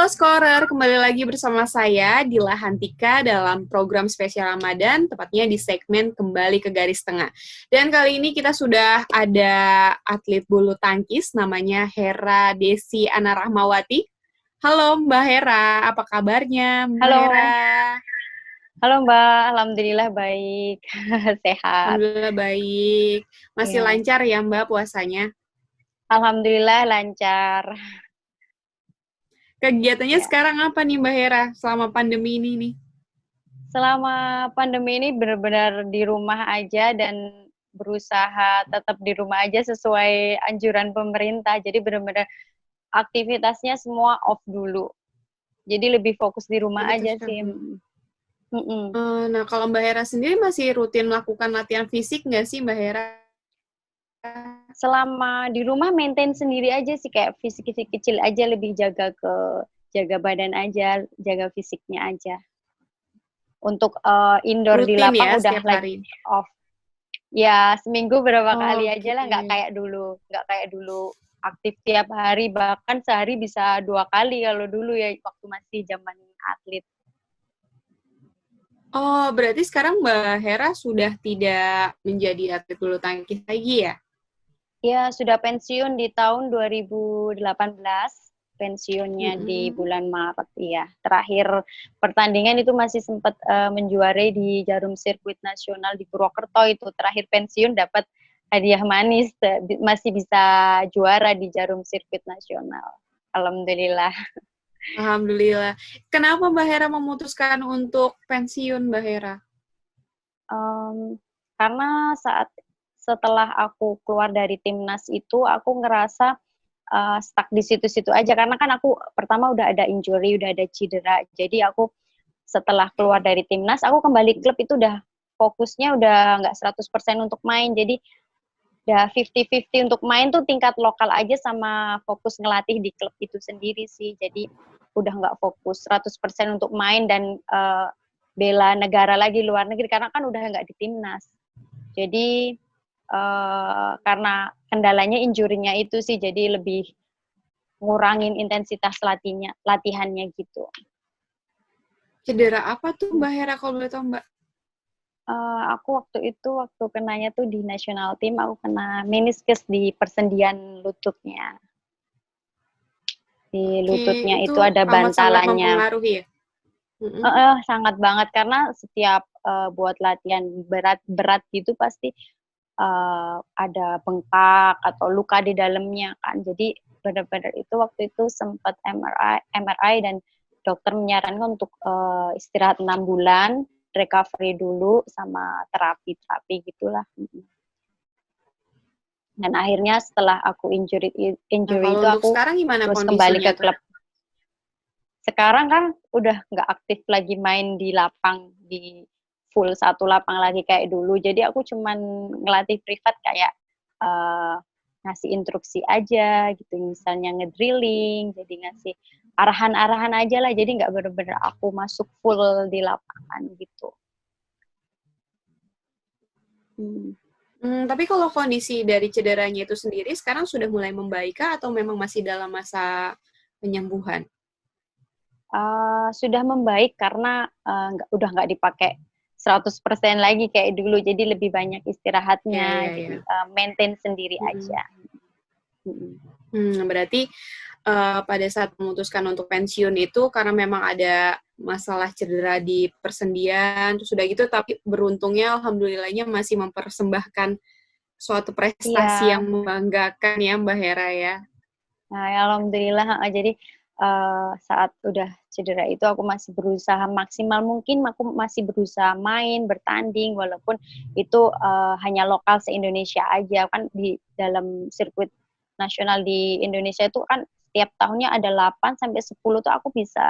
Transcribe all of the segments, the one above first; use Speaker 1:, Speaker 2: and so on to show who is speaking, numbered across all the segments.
Speaker 1: Halo Scorer, kembali lagi bersama saya Dila Hantika dalam program spesial Ramadan, tepatnya di segmen Kembali ke Garis Tengah. Dan kali ini kita sudah ada atlet bulu tangkis namanya Hera Desi Ana Rahmawati. Halo Mbak Hera, apa kabarnya Mbak
Speaker 2: Halo,
Speaker 1: Hera?
Speaker 2: halo Mbak, Alhamdulillah baik, sehat.
Speaker 1: Alhamdulillah baik. Masih
Speaker 2: Ya,
Speaker 1: lancar ya Mbak puasanya?
Speaker 2: Alhamdulillah lancar.
Speaker 1: Kegiatannya
Speaker 2: Ya,
Speaker 1: sekarang apa nih Mbak Hera selama pandemi ini nih?
Speaker 2: selama pandemi ini benar-benar di rumah aja dan berusaha tetap di rumah aja sesuai anjuran pemerintah. Jadi benar-benar aktivitasnya semua off dulu. Jadi lebih fokus di rumah
Speaker 1: Aktivitas
Speaker 2: aja sih.
Speaker 1: dulu.
Speaker 2: Mm-mm.
Speaker 1: Nah, kalau Mbak Hera sendiri masih rutin melakukan latihan fisik nggak sih, Mbak Hera?
Speaker 2: Selama di rumah maintain sendiri aja sih, kayak fisik-fisik kecil aja, lebih jaga badan aja, jaga fisiknya aja. Untuk indoor di
Speaker 1: Rutin
Speaker 2: lapang
Speaker 1: ya
Speaker 2: udah
Speaker 1: setiap
Speaker 2: lagi
Speaker 1: hari?
Speaker 2: off. Ya, seminggu berapa kali aja
Speaker 1: Oke.
Speaker 2: lah, nggak kayak dulu aktif tiap hari, bahkan sehari bisa 2 kali kalau dulu ya, waktu masih zaman atlet.
Speaker 1: Oh, berarti sekarang Mbak Hera sudah tidak menjadi atlet bulu tangkis lagi ya?
Speaker 2: Ya, sudah pensiun di tahun 2018, pensiunnya di
Speaker 1: Mm-mm.
Speaker 2: bulan Maret, ya. Terakhir pertandingan itu masih sempat menjuarai di Jarum Sirkuit Nasional di Purwokerto, itu terakhir pensiun dapat hadiah manis, masih bisa juara di Jarum Sirkuit Nasional. Alhamdulillah.
Speaker 1: Alhamdulillah. Kenapa Mbak Hera memutuskan untuk pensiun, Mbak Hera?
Speaker 2: Karena setelah aku keluar dari timnas itu, aku ngerasa stuck di situ-situ aja, karena kan aku pertama udah ada injury, udah ada cedera. Jadi aku setelah keluar dari timnas, aku kembali klub itu udah fokusnya udah nggak 100% untuk main. Jadi udah 50-50 untuk main tuh tingkat lokal aja sama fokus ngelatih di klub itu sendiri sih. Jadi udah nggak fokus 100% untuk main dan bela negara lagi luar negeri, karena kan udah nggak di timnas. Jadi karena kendalanya injurinya itu sih, jadi lebih ngurangin intensitas latihannya gitu.
Speaker 1: Cedera apa tuh Mbak Hera kalau boleh tahu, Mbak?
Speaker 2: Aku waktu kenanya tuh di national team, aku kena meniscus di persendian lututnya. Di
Speaker 1: Oke,
Speaker 2: lututnya
Speaker 1: itu
Speaker 2: itu ada
Speaker 1: amat sangat
Speaker 2: bantalannya.
Speaker 1: mempengaruhi ya? Mm-mm.
Speaker 2: Sangat banget, karena setiap buat latihan berat-berat gitu pasti ada bengkak atau luka di dalamnya kan. Jadi benar-benar itu waktu itu sempat MRI dan dokter menyarankan untuk istirahat 6 bulan, recovery dulu sama terapi gitulah. Dan akhirnya setelah aku injury
Speaker 1: Nah,
Speaker 2: injury
Speaker 1: kalau
Speaker 2: itu
Speaker 1: untuk
Speaker 2: aku
Speaker 1: sekarang gimana
Speaker 2: terus kembali
Speaker 1: kondisinya
Speaker 2: ke
Speaker 1: tuh?
Speaker 2: klub. Sekarang kan udah nggak aktif lagi main di lapang, di full satu lapang lagi kayak dulu. Jadi aku cuman ngelatih privat, kayak uh, ngasih instruksi aja gitu, misalnya ngedrilling, jadi ngasih arahan-arahan aja lah. Jadi nggak bener-bener aku masuk full di lapangan gitu. Hmm.
Speaker 1: Tapi kalau kondisi dari cederanya itu sendiri sekarang sudah mulai membaik kah atau memang masih dalam masa penyembuhan?
Speaker 2: Sudah membaik karena udah nggak dipakai 100% lagi kayak dulu, jadi lebih banyak
Speaker 1: Ya,
Speaker 2: istirahatnya,
Speaker 1: ya,
Speaker 2: jadi
Speaker 1: ya.
Speaker 2: maintain sendiri
Speaker 1: Mm-mm.
Speaker 2: aja. Mm-mm.
Speaker 1: Berarti pada saat memutuskan untuk pensiun itu karena memang ada masalah cedera di persendian, terus udah gitu, tapi beruntungnya alhamdulillahnya masih mempersembahkan suatu prestasi
Speaker 2: Iya,
Speaker 1: yang membanggakan ya Mbak Hera ya.
Speaker 2: nah, ya alhamdulillah. Jadi saat udah cedera itu aku masih berusaha maksimal mungkin, aku masih berusaha main, bertanding, walaupun itu hanya lokal se-Indonesia aja. Kan di dalam sirkuit nasional di Indonesia itu kan setiap tahunnya ada 8 sampai 10 tuh aku bisa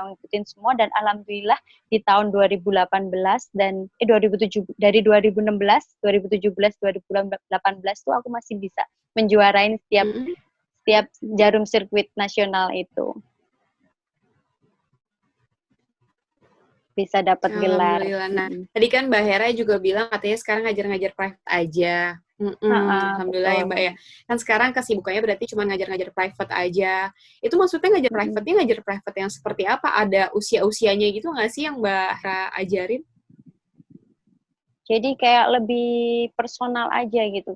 Speaker 2: ngikutin semua, dan alhamdulillah di tahun 2018 dan 2007, dari 2016, 2017, 2018 tuh aku masih bisa menjuarain setiap
Speaker 1: Mm-mm.
Speaker 2: setiap jarum sirkuit nasional itu, bisa dapat gelar.
Speaker 1: Alhamdulillah. Nah, tadi kan Mbak Hera juga bilang katanya sekarang ngajar-ngajar private aja. Alhamdulillah ya
Speaker 2: Betul.
Speaker 1: Mbak ya. Kan sekarang kesibukannya berarti cuma ngajar-ngajar private aja. Itu maksudnya ngajar private yang seperti apa? Ada usia-usianya gitu nggak sih yang Mbak Ra ajarin?
Speaker 2: Jadi kayak lebih personal aja gitu,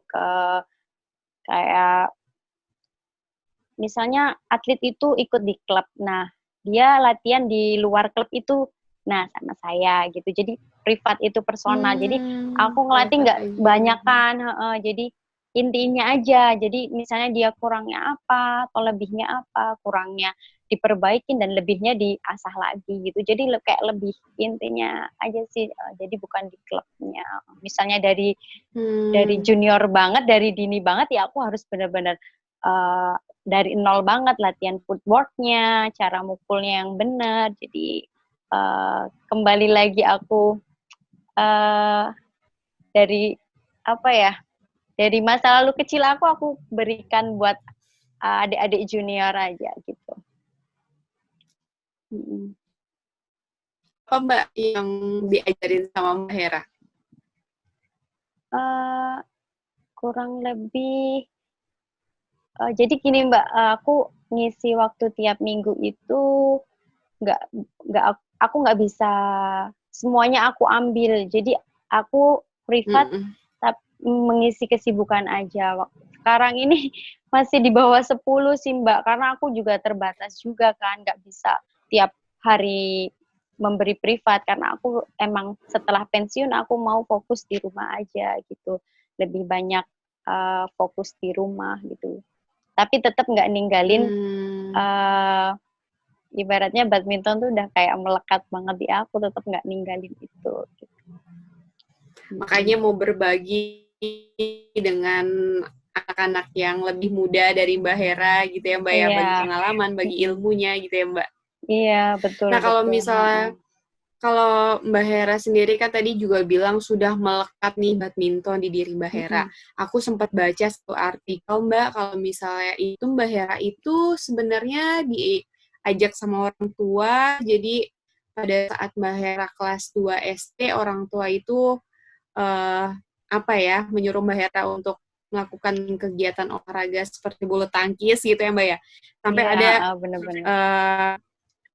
Speaker 2: kayak misalnya atlet itu ikut di klub. Nah, dia latihan di luar klub itu, nah sama saya gitu. Jadi privat itu personal. Jadi aku ngelatih
Speaker 1: Private
Speaker 2: nggak
Speaker 1: aja.
Speaker 2: banyak kan. Jadi intinya aja. Jadi misalnya dia kurangnya apa atau lebihnya apa, kurangnya diperbaikin dan lebihnya diasah lagi gitu. Jadi kayak lebih intinya aja sih. Jadi bukan di klubnya. Misalnya dari junior banget, dari dini banget ya aku harus benar-benar dari nol banget latihan footworknya, cara mukulnya yang benar. Jadi kembali lagi aku dari apa ya? Dari masa lalu kecil aku berikan buat adik-adik junior aja gitu.
Speaker 1: Apa Mbak yang diajarin sama Mbak Hera?
Speaker 2: Kurang lebih jadi gini Mbak, aku ngisi waktu tiap minggu itu aku nggak bisa semuanya aku ambil. Jadi aku privat mengisi kesibukan aja. Sekarang ini masih di bawah 10 sih Mbak, karena aku juga terbatas juga kan, nggak bisa tiap hari memberi privat, karena aku emang setelah pensiun aku mau fokus di rumah aja gitu. Lebih banyak fokus di rumah gitu. Tapi tetap nggak ninggalin ibaratnya badminton tuh udah kayak melekat banget di aku, tetap nggak ninggalin itu gitu.
Speaker 1: Makanya mau berbagi dengan anak-anak yang lebih muda dari Mbak Hera gitu ya Mbak ya, bagi pengalaman, bagi ilmunya gitu ya Mbak.
Speaker 2: Iya, betul.
Speaker 1: Nah kalau misalnya kalau Mbak Hera sendiri kan tadi juga bilang sudah melekat nih badminton di diri Mbak Hera. Aku sempat baca satu artikel Mbak, kalau misalnya itu Mbak Hera itu sebenarnya diajak sama orang tua, jadi pada saat Mbak Hera kelas 2 SD, orang tua itu menyuruh Mbak Hera untuk melakukan kegiatan olahraga seperti bulu tangkis gitu ya Mbak ya. Sampai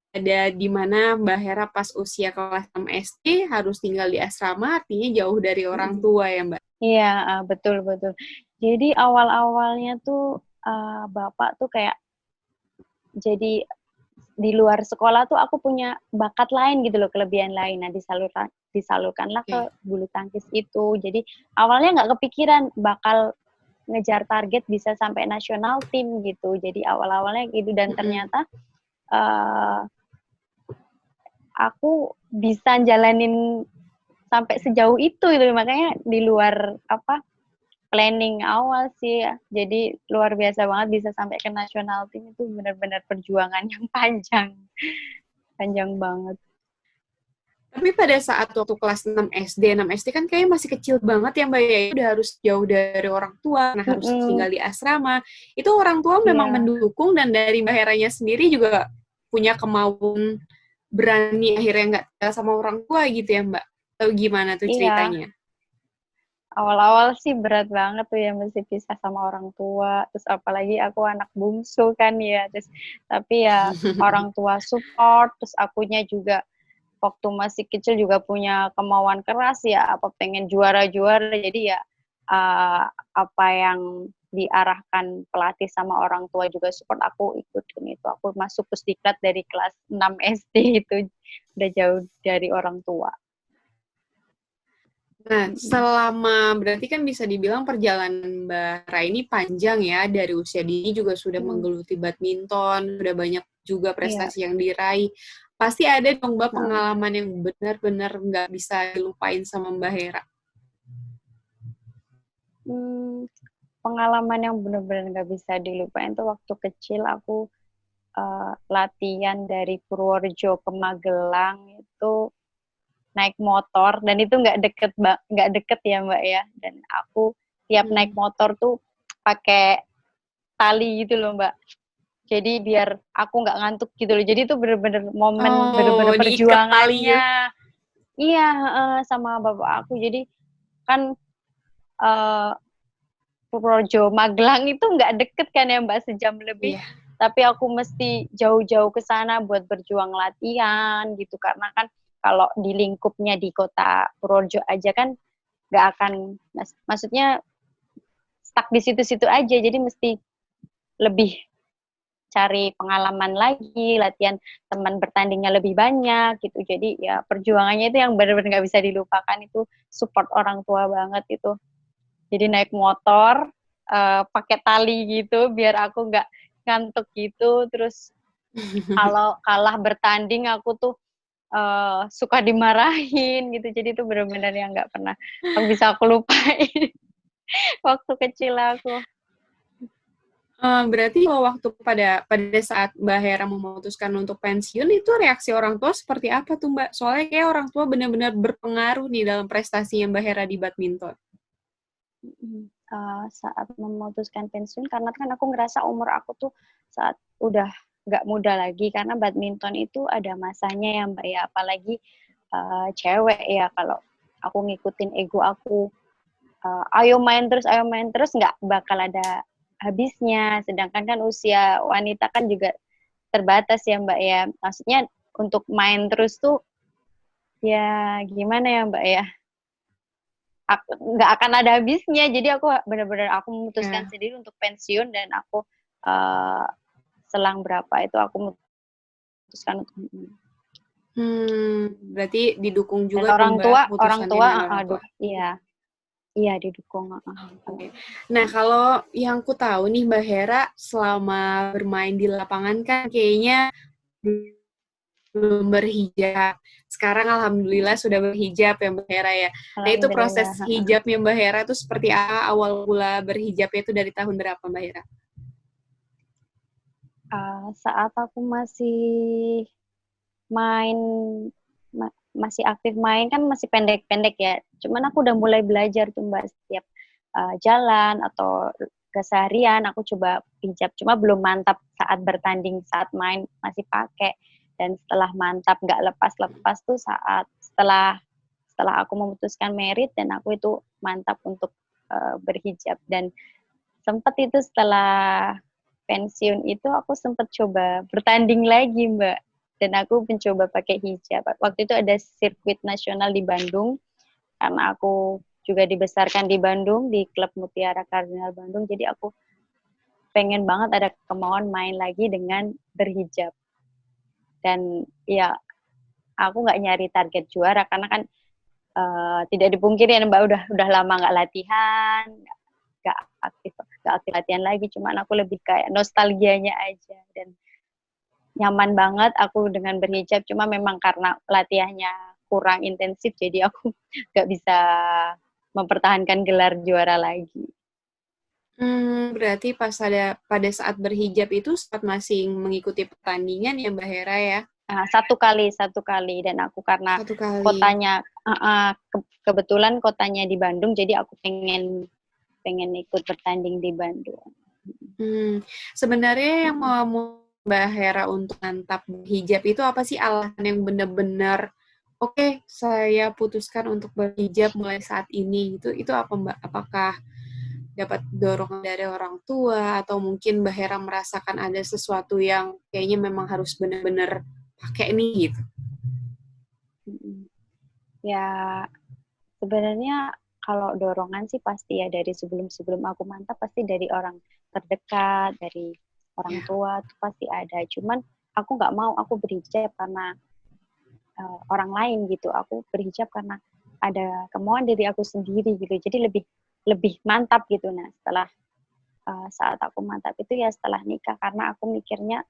Speaker 1: ada di mana Mbak Hera pas usia kelas 6 SD harus tinggal di asrama, artinya jauh dari orang tua ya Mbak?
Speaker 2: Iya, betul. Jadi awal-awalnya tuh Bapak tuh kayak, jadi di luar sekolah tuh aku punya bakat lain gitu loh, kelebihan lain. Nah disalurkanlah ke bulu tangkis itu. Jadi awalnya nggak kepikiran bakal ngejar target bisa sampai nasional tim gitu. Jadi awal-awalnya gitu, dan ternyata aku bisa jalanin sampai sejauh itu gitu. Makanya di luar planning awal sih ya. Jadi luar biasa banget bisa sampai ke nasional tim, itu benar-benar perjuangan yang panjang. Panjang banget.
Speaker 1: Tapi pada saat waktu kelas 6 SD kan kayaknya masih kecil banget ya Mbak ya, udah harus jauh dari orang tua, nah harus tinggal di asrama. Itu orang tua memang mendukung, dan dari Mbak Heranya sendiri juga punya kemauan berani akhirnya nggak tinggal sama orang tua gitu ya Mbak? Atau gimana tuh ceritanya?
Speaker 2: Awal-awal sih berat banget tuh ya, mesti pisah sama orang tua, terus apalagi aku anak bungsu kan ya, tapi ya orang tua support, terus akunya juga waktu masih kecil juga punya kemauan keras ya, pengen juara-juara, jadi ya apa yang diarahkan pelatih sama orang tua juga support, aku ikutin itu. Aku masuk Pusdiklat dari kelas 6 SD itu udah jauh dari orang tua.
Speaker 1: Nah, berarti kan bisa dibilang perjalanan Mbak Ra ini panjang ya, dari usia dini juga sudah menggeluti badminton, sudah banyak juga prestasi yang diraih. Pasti ada dong Mbak pengalaman yang benar-benar nggak bisa dilupain sama Mbak Hera.
Speaker 2: Pengalaman yang benar-benar nggak bisa dilupain tuh waktu kecil aku latihan dari Purworejo ke Magelang itu naik motor, dan itu nggak deket ya Mbak ya, dan aku tiap naik motor tuh pakai tali gitu loh Mbak, jadi biar aku nggak ngantuk gitu loh. Jadi itu bener-bener momen bener-bener perjuangannya. Iya, sama bapak aku. Jadi kan Projo Magelang itu nggak deket kan ya Mbak, sejam lebih.
Speaker 1: Iya.
Speaker 2: Tapi aku mesti jauh-jauh ke sana buat berjuang latihan gitu, karena kan kalau di lingkupnya di kota Purworejo aja kan nggak akan, maksudnya stuck di situ-situ aja, jadi mesti lebih cari pengalaman lagi, latihan teman bertandingnya lebih banyak gitu. Jadi ya perjuangannya itu yang benar-benar nggak bisa dilupakan, itu support orang tua banget itu. Jadi naik motor pakai tali gitu biar aku nggak ngantuk gitu. Terus kalau kalah bertanding aku tuh suka dimarahin gitu. Jadi itu benar-benar yang nggak pernah bisa aku lupain waktu kecil aku.
Speaker 1: Berarti kalau waktu pada saat Mbak Hera memutuskan untuk pensiun, itu reaksi orang tua seperti apa tuh Mbak? Soalnya kayak orang tua benar-benar berpengaruh nih dalam prestasinya Mbak Hera di badminton.
Speaker 2: Saat memutuskan pensiun, karena kan aku ngerasa umur aku tuh saat udah nggak muda lagi, karena badminton itu ada masanya ya Mbak ya, apalagi cewek ya, kalau aku ngikutin ego aku, ayo main terus nggak bakal ada habisnya. Sedangkan kan usia wanita kan juga terbatas ya Mbak ya, maksudnya untuk main terus tuh ya gimana ya Mbak ya, nggak akan ada habisnya. Jadi aku benar-benar aku memutuskan sendiri untuk pensiun, dan aku selang berapa itu aku memutuskan untuk
Speaker 1: Berarti didukung juga tuh
Speaker 2: dan
Speaker 1: Mbak
Speaker 2: orang
Speaker 1: keputusannya
Speaker 2: tua
Speaker 1: dari orang tua.
Speaker 2: iya didukung.
Speaker 1: Okay. Nah, kalau yang ku tahu nih Mbak Hera selama bermain di lapangan kan kayaknya belum berhijab. Sekarang alhamdulillah sudah berhijab ya Mbak Hera ya. Nah, itu proses
Speaker 2: Alhamdulillah.
Speaker 1: hijabnya Mbak Hera itu seperti apa? Awal mula berhijabnya itu dari tahun berapa Mbak Hera?
Speaker 2: Saat aku masih main masih aktif main kan masih pendek-pendek ya. Cuman aku udah mulai belajar tuh Mbak, setiap jalan atau keseharian aku coba hijab. Cuma belum mantap saat bertanding, saat main masih pakai. Dan setelah mantap nggak lepas-lepas tuh saat setelah aku memutuskan merit, dan aku itu mantap untuk berhijab. Dan sempat itu setelah pensiun itu aku sempat coba bertanding lagi Mbak, dan aku mencoba pakai hijab. Waktu itu ada sirkuit nasional di Bandung, karena aku juga dibesarkan di Bandung di klub Mutiara Kardinal Bandung, jadi aku pengen banget ada kemauan main lagi dengan berhijab. Dan ya aku nggak nyari target juara, karena kan tidak dipungkiri ya Mbak, udah lama nggak latihan, nggak aktif latihan lagi. Cuman aku lebih kayak nostalgianya aja, dan nyaman banget aku dengan berhijab. Cuma memang karena latihannya kurang intensif, jadi aku nggak bisa mempertahankan gelar juara lagi.
Speaker 1: Berarti pada saat berhijab itu saat masih mengikuti pertandingan ya Mbak Hera ya?
Speaker 2: Satu kali, dan aku karena
Speaker 1: Satu kali.
Speaker 2: kotanya kebetulan kotanya di Bandung, jadi aku pengen ikut bertanding di Bandung.
Speaker 1: Sebenarnya yang mau Mbak Hera untuk mantap berhijab itu apa sih alasan yang benar-benar oke, saya putuskan untuk berhijab mulai saat ini itu apa Mbak? Apakah dapat dorongan dari orang tua atau mungkin Mbak Hera merasakan ada sesuatu yang kayaknya memang harus benar-benar pakai nih gitu?
Speaker 2: Ya sebenarnya kalau dorongan sih pasti ya dari sebelum aku mantap, pasti dari orang terdekat, dari orang tua tuh pasti ada. Cuman aku nggak mau aku berhijab karena orang lain gitu. Aku berhijab karena ada kemauan dari aku sendiri gitu. Jadi lebih mantap gitu. Nah setelah saat aku mantap itu ya setelah nikah, karena aku mikirnya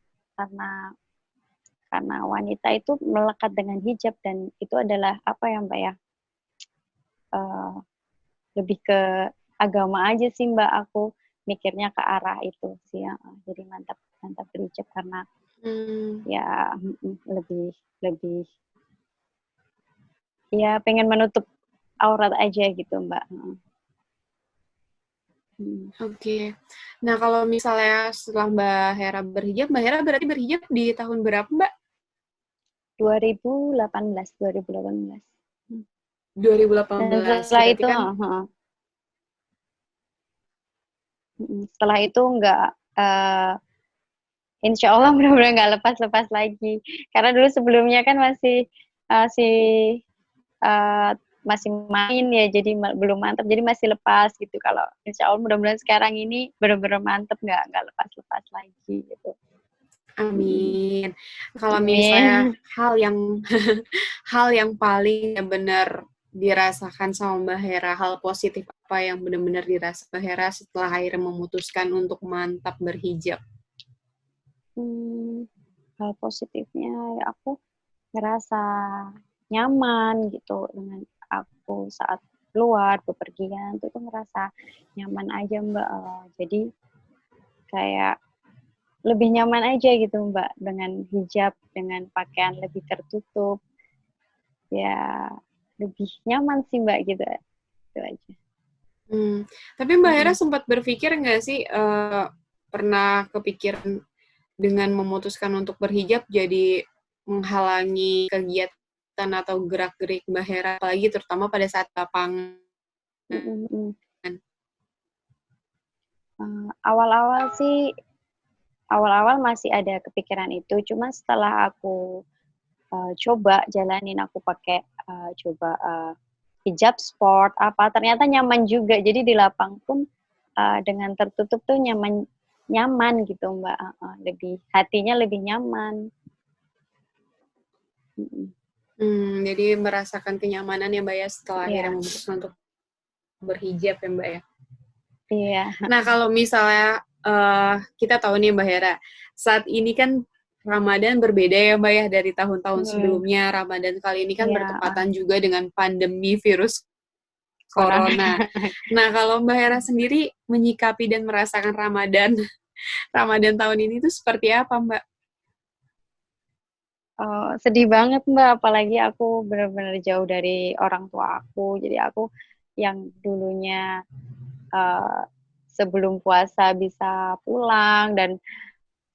Speaker 2: karena wanita itu melekat dengan hijab, dan itu adalah apa ya Mbak ya, lebih ke agama aja sih Mbak, aku mikirnya ke arah itu sih ya. Jadi mantap berhijab karena ya lebih ya pengen menutup aurat aja gitu Mbak.
Speaker 1: Oke. Nah, kalau misalnya setelah Mbak Hera berhijab, Mbak Hera berarti berhijab di tahun berapa, Mbak?
Speaker 2: 2018.
Speaker 1: 2018.
Speaker 2: Dan setelah
Speaker 1: Berarti
Speaker 2: itu,
Speaker 1: kan
Speaker 2: Setelah itu insya Allah benar-benar nggak lepas-lepas lagi. Karena dulu sebelumnya kan masih masih main ya, jadi belum mantap, jadi masih lepas gitu. Kalau insya Allah mudah-mudahan sekarang ini benar-benar mantap, nggak lepas-lepas lagi gitu.
Speaker 1: Amin. Kalau
Speaker 2: Amin.
Speaker 1: misalnya hal yang paling benar dirasakan sama Mbak Hera, hal positif apa yang benar-benar dirasa Mbak Hera setelah akhirnya memutuskan untuk mantap berhijab?
Speaker 2: Hal positifnya ya aku ngerasa nyaman gitu dengan aku saat keluar bepergian tuh ngerasa nyaman aja Mbak. Jadi kayak lebih nyaman aja gitu Mbak dengan hijab, dengan pakaian lebih tertutup. Ya lebih nyaman sih Mbak gitu. Itu aja.
Speaker 1: Tapi Mbak Hera sempat berpikir nggak sih, pernah kepikiran dengan memutuskan untuk berhijab jadi menghalangi kegiatan atau gerak-gerik Mbak Hera, apalagi terutama pada saat lapangan?
Speaker 2: Awal-awal masih ada kepikiran itu, cuma setelah aku coba jalanin, aku pakai hijab sport ternyata nyaman juga. Jadi di lapang pun dengan tertutup tuh nyaman gitu Mbak. Lebih hatinya lebih nyaman.
Speaker 1: Jadi merasakan kenyamanan ya Mbak ya setelah akhirnya memutuskan untuk berhijab ya Mbak ya.
Speaker 2: Iya.
Speaker 1: Nah kalau misalnya kita tahu nih Mbak Hera, saat ini kan Ramadan berbeda ya Mbak ya dari tahun-tahun sebelumnya. Ramadan kali ini kan bertepatan juga dengan pandemi virus Corona. Nah kalau Mbak Hera sendiri menyikapi dan merasakan Ramadan tahun ini tuh seperti apa Mbak?
Speaker 2: Sedih banget Mbak, apalagi aku benar-benar jauh dari orang tua aku. Jadi aku yang dulunya sebelum puasa bisa pulang dan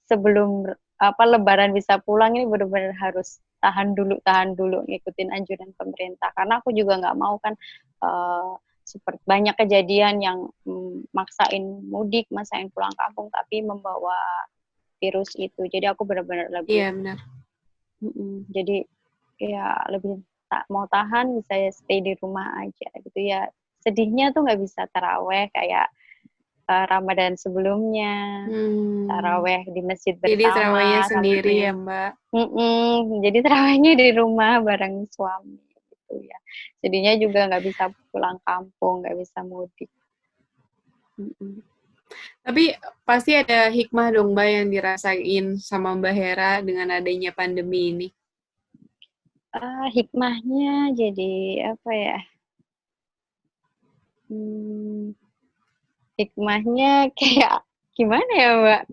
Speaker 2: sebelum Lebaran bisa pulang, ini benar-benar harus tahan dulu ngikutin anjuran pemerintah. Karena aku juga nggak mau kan seperti banyak kejadian yang maksain mudik, maksain pulang kampung tapi membawa virus itu. Jadi aku benar-benar lebih
Speaker 1: benar.
Speaker 2: Jadi ya lebih mau tahan, bisa stay di rumah aja gitu ya. Sedihnya tuh nggak bisa taraweh kayak Ramadan sebelumnya, taraweh di masjid bersama.
Speaker 1: Jadi tarawehnya sendiri ya Mbak?
Speaker 2: Jadi tarawehnya di rumah bareng suami gitu ya. Jadinya juga nggak bisa pulang kampung, nggak bisa mudik.
Speaker 1: Tapi pasti ada hikmah dong Mbak yang dirasain sama Mbak Hera dengan adanya pandemi ini.
Speaker 2: Hikmahnya jadi apa ya? Hikmahnya kayak gimana ya Mbak?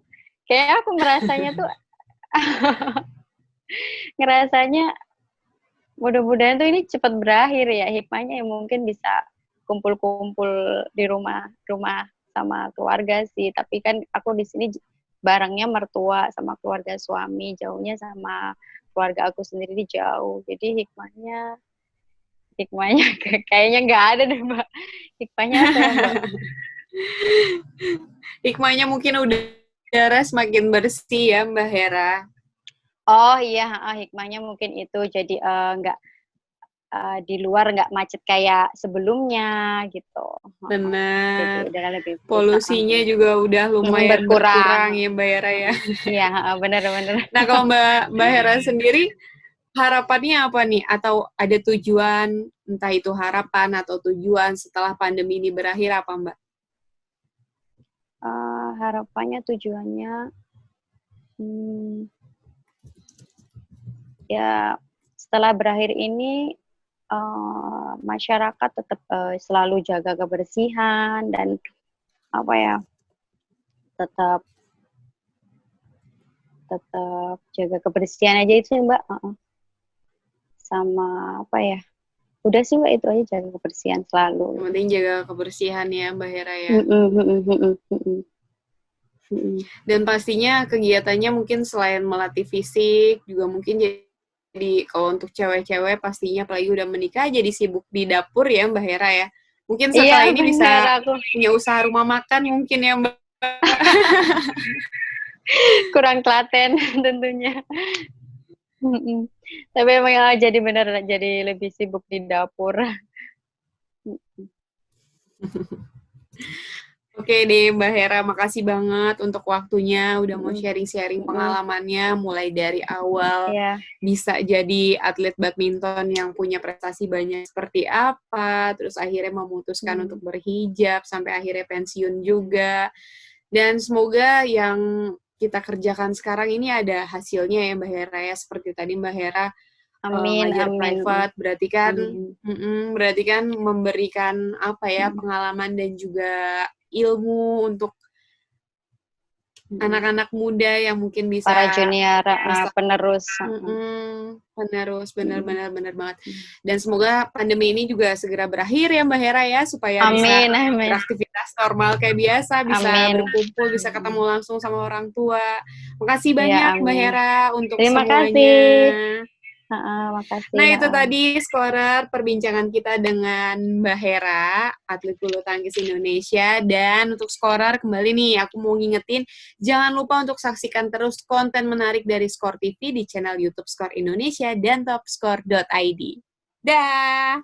Speaker 2: Kayak aku ngerasanya mudah-mudahan tuh ini cepat berakhir ya. Hikmahnya mungkin bisa kumpul-kumpul di rumah sama keluarga sih. Tapi kan aku di sini barengnya mertua sama keluarga suami, jauhnya sama keluarga aku sendiri jauh. Jadi hikmahnya kayaknya nggak ada deh Mbak. Hikmahnya apa ya Mbak?
Speaker 1: Hikmahnya mungkin udara semakin bersih ya Mbak Hera.
Speaker 2: Oh iya, hikmahnya mungkin itu. Jadi nggak di luar nggak macet kayak sebelumnya gitu.
Speaker 1: Benar.
Speaker 2: Jadi
Speaker 1: polusinya juga udah lumayan berkurang ya Mbak Hera ya.
Speaker 2: Iya, benar-benar.
Speaker 1: Nah kalau Mbak Hera sendiri harapannya apa nih? Atau ada tujuan, entah itu harapan atau tujuan setelah pandemi ini berakhir apa Mbak?
Speaker 2: Harapannya, tujuannya ya setelah berakhir ini masyarakat tetap selalu jaga kebersihan dan tetap jaga kebersihan aja itu ya Mbak. Sama udah sih Mbak, itu aja, jaga kebersihan selalu.
Speaker 1: Yang penting jaga kebersihan ya Mbak Hera ya. Dan pastinya kegiatannya mungkin selain melatih fisik juga mungkin jadi kalau untuk cewek-cewek pastinya apalagi udah menikah jadi sibuk di dapur ya Mbak Hera ya. Mungkin setelah ini bisa punya usaha rumah makan mungkin ya Mbak
Speaker 2: Kurang telaten tentunya. Tapi emang jadi bener, jadi lebih sibuk di dapur.
Speaker 1: Oke deh Mbak Hera, makasih banget untuk waktunya udah mau sharing-sharing pengalamannya mulai dari awal bisa jadi atlet badminton yang punya prestasi banyak seperti apa, terus akhirnya memutuskan untuk berhijab sampai akhirnya pensiun juga. Dan semoga yang kita kerjakan sekarang ini ada hasilnya ya Mbak Hera ya, seperti tadi Mbak Hera ngajar private, berarti kan memberikan apa ya, pengalaman dan juga ilmu untuk anak-anak muda yang mungkin bisa
Speaker 2: para junior penerus.
Speaker 1: Benar banget. Dan semoga pandemi ini juga segera berakhir ya Mbak Hera ya, supaya bisa beraktivitas normal kayak biasa, bisa berkumpul, bisa ketemu langsung sama orang tua. Makasih banyak Mbak Hera untuk semuanya.
Speaker 2: Kasih. Makasih.
Speaker 1: Nah, itu tadi Scorer perbincangan kita dengan Mbak Hera, atlet bulu tangkis Indonesia. Dan untuk Scorer, kembali nih, aku mau ngingetin, jangan lupa untuk saksikan terus konten menarik dari Skor TV di channel YouTube Skor Indonesia dan topskor.id. Dah!